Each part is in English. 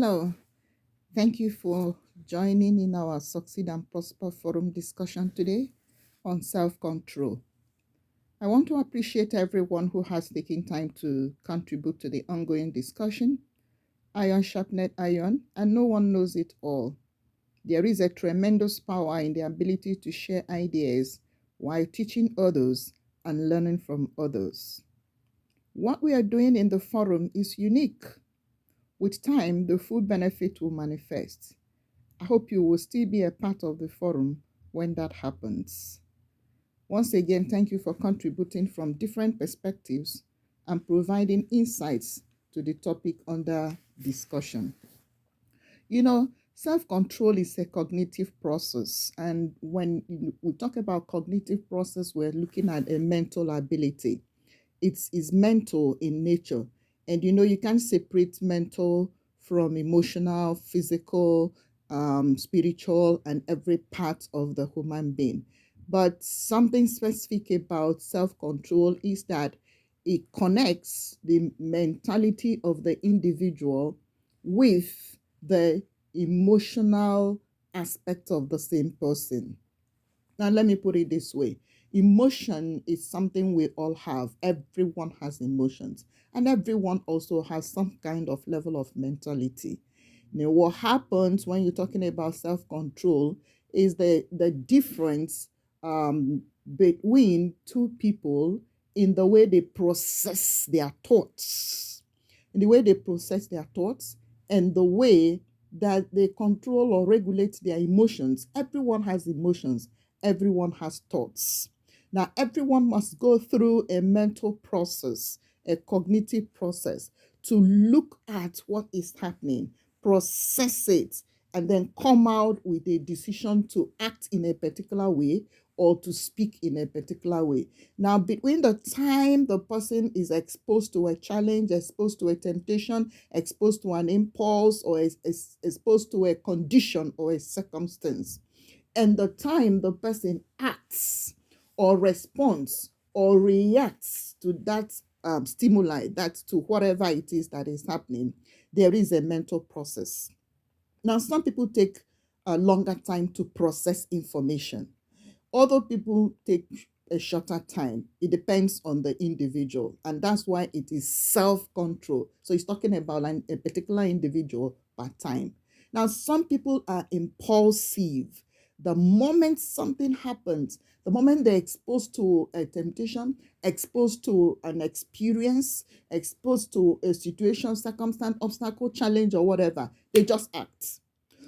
Hello, thank you for joining in our Succeed and Prosper Forum discussion today on self control. I want to appreciate everyone who has taken time to contribute to the ongoing discussion. Iron sharpened iron, and no one knows it all. There is a tremendous power in the ability to share ideas while teaching others and learning from others. What we are doing in the forum is unique. With time, the full benefit will manifest. I hope you will still be a part of the forum when that happens. Once again, thank you for contributing from different perspectives and providing insights to the topic under discussion. You know, self control is a cognitive process. And when we talk about cognitive process, we're looking at a mental ability. It's mental in nature. And you can't separate mental from emotional, physical, spiritual, and every part of the human being. But something specific about self control is that it connects the mentality of the individual with the emotional aspect of the same person. Now, let me put it this way. Emotion is something we all have. Everyone has emotions, and everyone also has some kind of level of mentality. What happens when you're talking about self control is the difference between two people in the way they process their thoughts, in the way they process their thoughts, and the way that they control or regulate their emotions. Everyone has emotions, everyone has thoughts. Now, everyone must go through a mental process, a cognitive process to look at what is happening, process it, and then come out with a decision to act in a particular way or to speak in a particular way. Now, between the time the person is exposed to a challenge, exposed to a temptation, exposed to an impulse, or is exposed to a condition or a circumstance, and the time the person acts or responds or reacts to that stimuli, that to whatever it is that is happening, there is a mental process. Now, some people take a longer time to process information. Other people take a shorter time. It depends on the individual. And that's why it is self control. So it's talking about a particular individual per time. Now, some people are impulsive. The moment something happens, the moment they're exposed to a temptation, exposed to an experience, exposed to a situation, circumstance, obstacle, challenge, or whatever, they just act.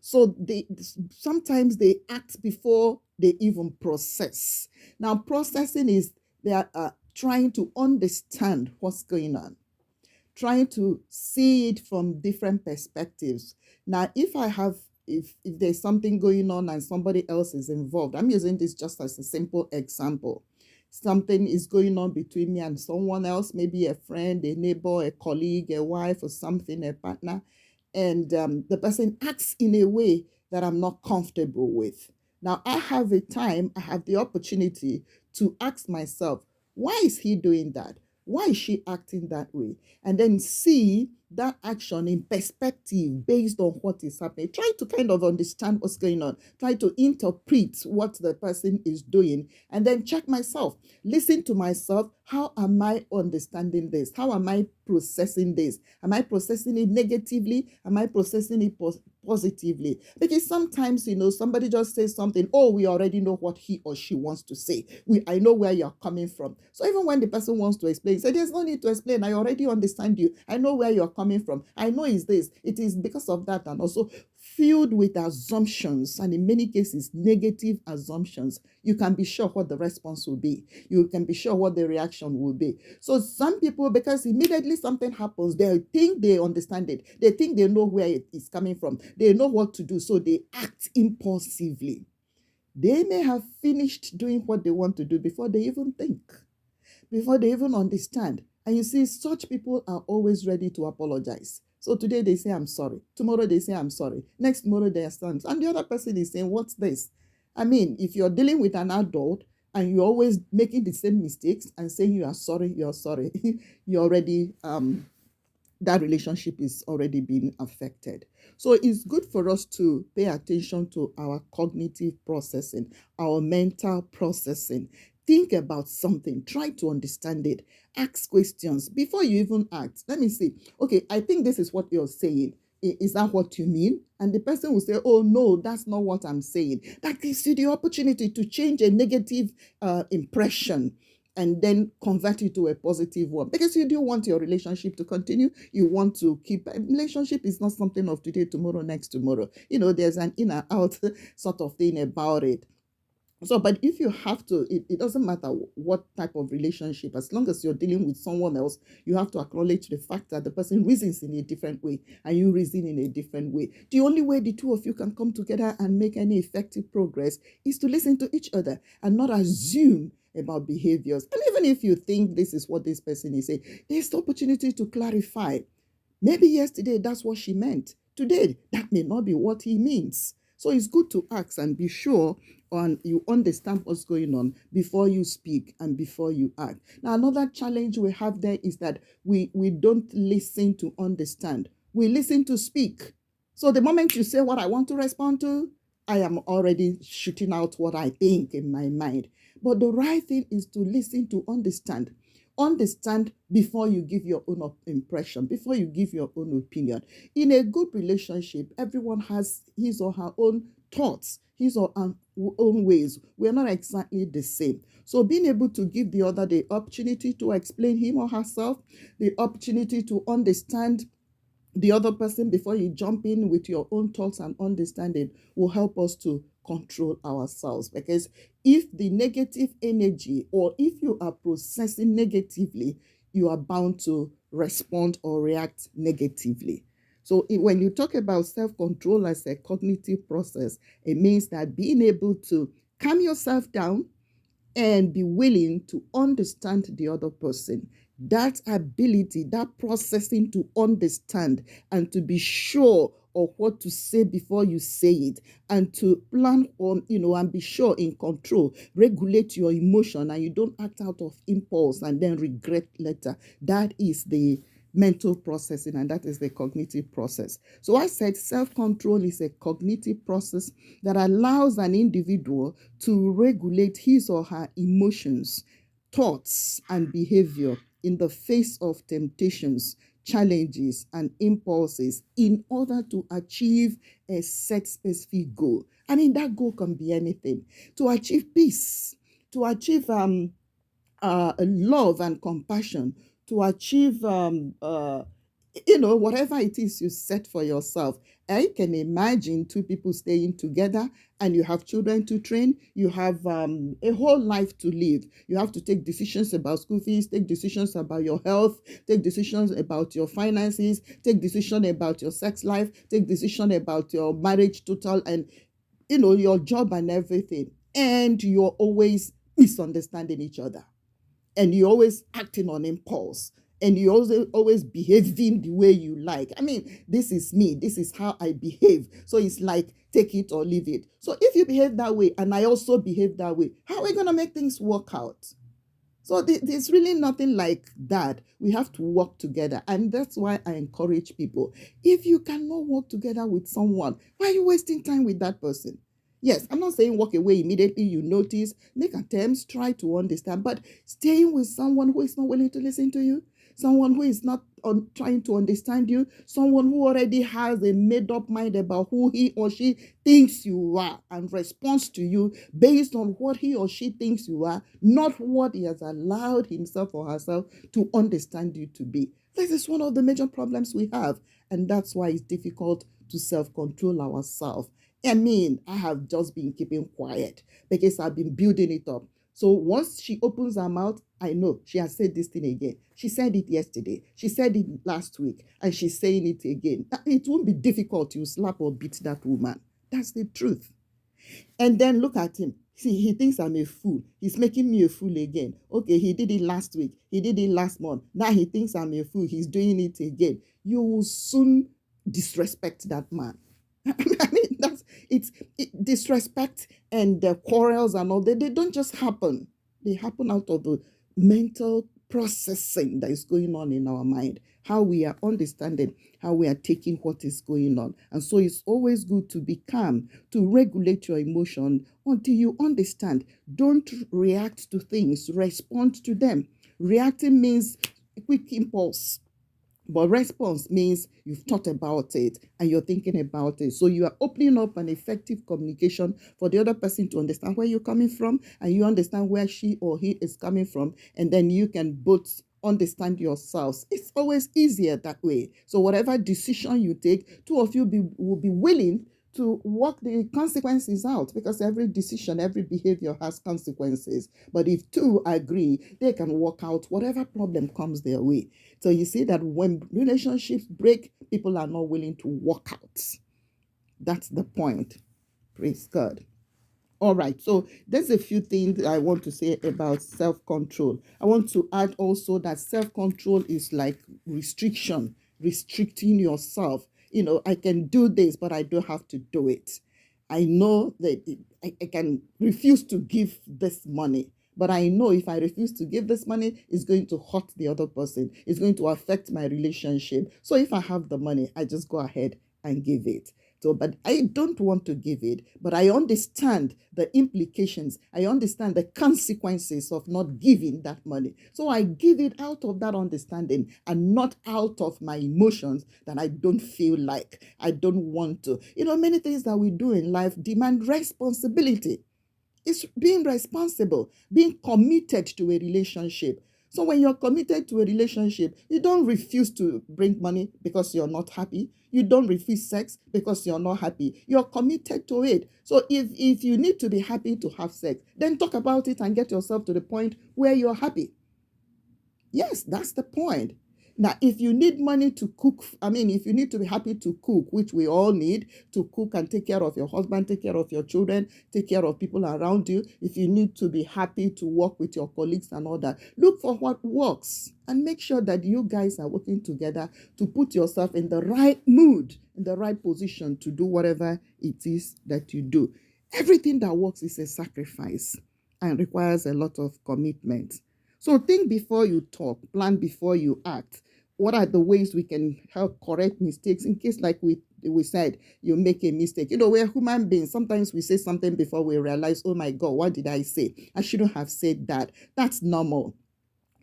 So they sometimes they act before they even process. Now, processing is they are trying to understand what's going on, trying to see it from different perspectives. Now, if there's something going on and somebody else is involved, I'm using this just as a simple example. Something is going on between me and someone else, maybe a friend, a neighbor, a colleague, a wife, or something, a partner, and the person acts in a way that I'm not comfortable with. Now, I have the opportunity to ask myself, why is he doing that? Why is she acting that way? And then see that action in perspective based on what is happening. Try to kind of understand what's going on. Try to interpret what the person is doing and then check myself. Listen to myself. How am I understanding this? How am I processing this? Am I processing it negatively? Am I processing it positively? Because sometimes, somebody just says something, oh, we already know what he or she wants to say. I know where you're coming from. So even when the person wants to explain, say, there's no need to explain. I already understand you. I know where you're coming from. I know it's this. It is because of that. And also filled with assumptions, and in many cases, negative assumptions. You can be sure what the response will be. You can be sure what the reaction will be. So some people, because immediately something happens, they think they understand it. They think they know where it is coming from. They know what to do. So they act impulsively. They may have finished doing what they want to do before they even think, before they even understand. And you see, such people are always ready to apologize. So today they say, I'm sorry. Tomorrow they say, I'm sorry. Next tomorrow they stand. And the other person is saying, what's this? I mean, if you're dealing with an adult and you're always making the same mistakes and saying you are sorry, you're sorry, you're already that relationship is already being affected. So it's good for us to pay attention to our cognitive processing, our mental processing. Think about something, try to understand it, ask questions before you even act. Let me see. Okay, I think this is what you're saying. Is that what you mean? And the person will say, oh, no, that's not what I'm saying. That gives you the opportunity to change a negative impression and then convert it to a positive one, because you do want your relationship to continue. You want to keep a relationship. Is not something of today, tomorrow, next tomorrow. There's an in and out sort of thing about it. So, but if you have to, it doesn't matter what type of relationship, as long as you're dealing with someone else, you have to acknowledge the fact that the person reasons in a different way and you reason in a different way. The only way the two of you can come together and make any effective progress is to listen to each other and not assume about behaviors. And even if you think this is what this person is saying, there's the opportunity to clarify. Maybe yesterday that's what she meant. Today, that may not be what he means. So it's good to ask and be sure you understand what's going on before you speak and before you act. Now, another challenge we have there is that we don't listen to understand. We listen to speak. So the moment you say what I want to respond to, I am already shooting out what I think in my mind. But the right thing is to listen to understand. Understand before you give your own impression, before you give your own opinion. In a good relationship, everyone has his or her own thoughts, his or her own ways. We're not exactly the same. So being able to give the other the opportunity to explain him or herself, the opportunity to understand the other person before you jump in with your own thoughts and understanding will help us to control ourselves. Because if the negative energy, or if you are processing negatively, you are bound to respond or react negatively. So when you talk about self-control as a cognitive process, it means that being able to calm yourself down and be willing to understand the other person. That ability, that processing to understand and to be sure of what to say before you say it, and to plan on, and be sure in control, regulate your emotion, and you don't act out of impulse and then regret later. That is the mental processing, and that is the cognitive process. So I said self-control is a cognitive process that allows an individual to regulate his or her emotions, thoughts, and behavior in the face of temptations, challenges, and impulses in order to achieve a set specific goal. I mean, that goal can be anything. To achieve peace, to achieve love and compassion, to achieve whatever it is you set for yourself. I can imagine two people staying together and you have children to train, you have a whole life to live. You have to take decisions about school fees, take decisions about your health, take decisions about your finances, take decisions about your sex life, take decisions about your marriage total, and your job and everything. And you're always misunderstanding each other, and you're always acting on impulse, and you always behaving the way you like. I mean, this is me, this is how I behave. So it's like take it or leave it. So if you behave that way and I also behave that way, how are we going to make things work out? So there's really nothing like that. We have to work together. And that's why I encourage people. If you cannot work together with someone, why are you wasting time with that person? Yes, I'm not saying walk away immediately. You notice, make attempts, try to understand. But staying with someone who is not willing to listen to you, someone who is not trying to understand you, someone who already has a made-up mind about who he or she thinks you are and responds to you based on what he or she thinks you are, not what he has allowed himself or herself to understand you to be. This is one of the major problems we have, and that's why it's difficult to self-control ourselves. I mean, I have just been keeping quiet because I've been building it up. So once she opens her mouth, I know she has said this thing again. She said it yesterday. She said it last week, and she's saying it again. It won't be difficult to slap or beat that woman. That's the truth. And then look at him. See, he thinks I'm a fool. He's making me a fool again. Okay, he did it last week. He did it last month. Now he thinks I'm a fool. He's doing it again. You will soon disrespect that man. I mean, disrespect and the quarrels and all that. They don't just happen. They happen out of the mental processing that is going on in our mind, how we are understanding, how we are taking what is going on. And so it's always good to be calm, to regulate your emotion until you understand. Don't react to things, respond to them. Reacting means quick impulse, but response means you've thought about it and you're thinking about it. So you are opening up an effective communication for the other person to understand where you're coming from, and you understand where she or he is coming from. And then you can both understand yourselves. It's always easier that way. So whatever decision you take, two of you will be willing to work the consequences out, because every decision, every behavior has consequences. But if two agree, they can work out whatever problem comes their way. So you see that when relationships break, people are not willing to work out. That's the point. Praise God. All right, so there's a few things I want to say about self-control. I want to add also that self-control is like restriction, restricting yourself. I can do this, but I don't have to do it. I know that I can refuse to give this money, but I know if I refuse to give this money, it's going to hurt the other person. It's going to affect my relationship. So if I have the money, I just go ahead and give it. So, but I don't want to give it, but I understand the implications. I understand the consequences of not giving that money. So I give it out of that understanding and not out of my emotions that I don't feel like, I don't want to. Many things that we do in life demand responsibility. It's being responsible, being committed to a relationship. So when you're committed to a relationship, you don't refuse to bring money because you're not happy. You don't refuse sex because you're not happy. You're committed to it. So if you need to be happy to have sex, then talk about it and get yourself to the point where you're happy. Yes, that's the point. Now, if you need money to cook, if you need to be happy to cook, which we all need to cook and take care of your husband, take care of your children, take care of people around you, if you need to be happy to work with your colleagues and all that, look for what works and make sure that you guys are working together to put yourself in the right mood, in the right position to do whatever it is that you do. Everything that works is a sacrifice and requires a lot of commitment. So think before you talk, plan before you act. What are the ways we can help correct mistakes in case, like we said, you make a mistake? We're human beings. Sometimes we say something before we realize, oh my God, what did I say? I shouldn't have said that. That's normal.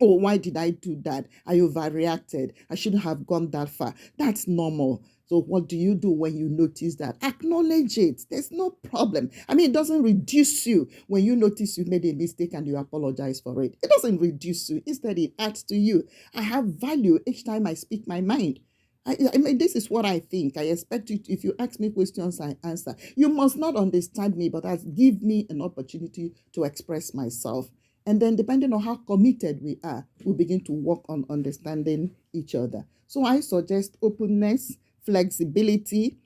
Oh, why did I do that? I overreacted. I shouldn't have gone that far. That's normal. So what do you do when you notice that? Acknowledge it. There's no problem. It doesn't reduce you when you notice you made a mistake and you apologize for it. It doesn't reduce you. Instead, it adds to you. I have value each time I speak my mind. This is what I think. I expect you, if you ask me questions, I answer. You must not understand me, but give me an opportunity to express myself. And then depending on how committed we are, we begin to work on understanding each other. So I suggest openness, flexibility,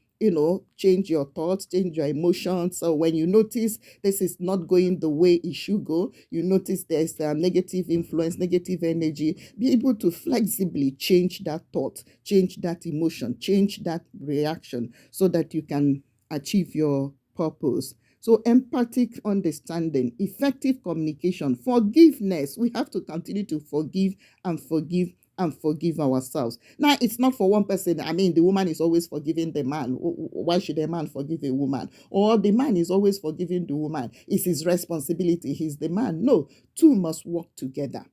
change your thoughts, change your emotions. So when you notice this is not going the way it should go, you notice there's a negative influence, negative energy, be able to flexibly change that thought, change that emotion, change that reaction so that you can achieve your purpose. So empathic understanding, effective communication, forgiveness. We have to continue to forgive and forgive ourselves. Now, it's not for one person. The woman is always forgiving the man. Why should a man forgive a woman? Or the man is always forgiving the woman. It's his responsibility. He's the man. No, two must work together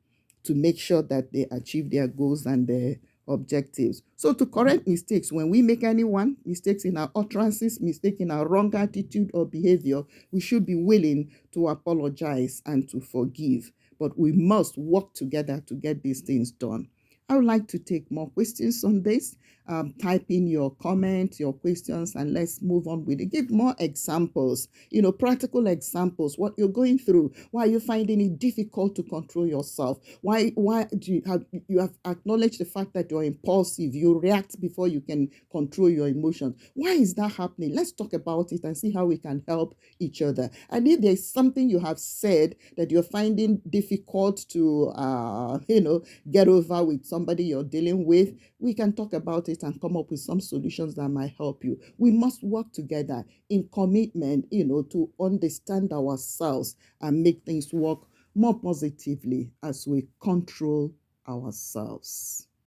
to make sure that they achieve their goals and their objectives. So to correct mistakes, when we make mistakes in our utterances, mistake in our wrong attitude or behavior, we should be willing to apologize and to forgive. But we must work together to get these things done. I would like to take more questions on this. Type in your comments, your questions, and let's move on with it. Give more examples, practical examples, what you're going through, why you're finding it difficult to control yourself, why do you have acknowledged the fact that you're impulsive, you react before you can control your emotions. Why is that happening? Let's talk about it and see how we can help each other. And if there's something you have said that you're finding difficult to, get over with somebody you're dealing with, we can talk about it and come up with some solutions that might help you. We must work together in commitment, to understand ourselves and make things work more positively as we control ourselves.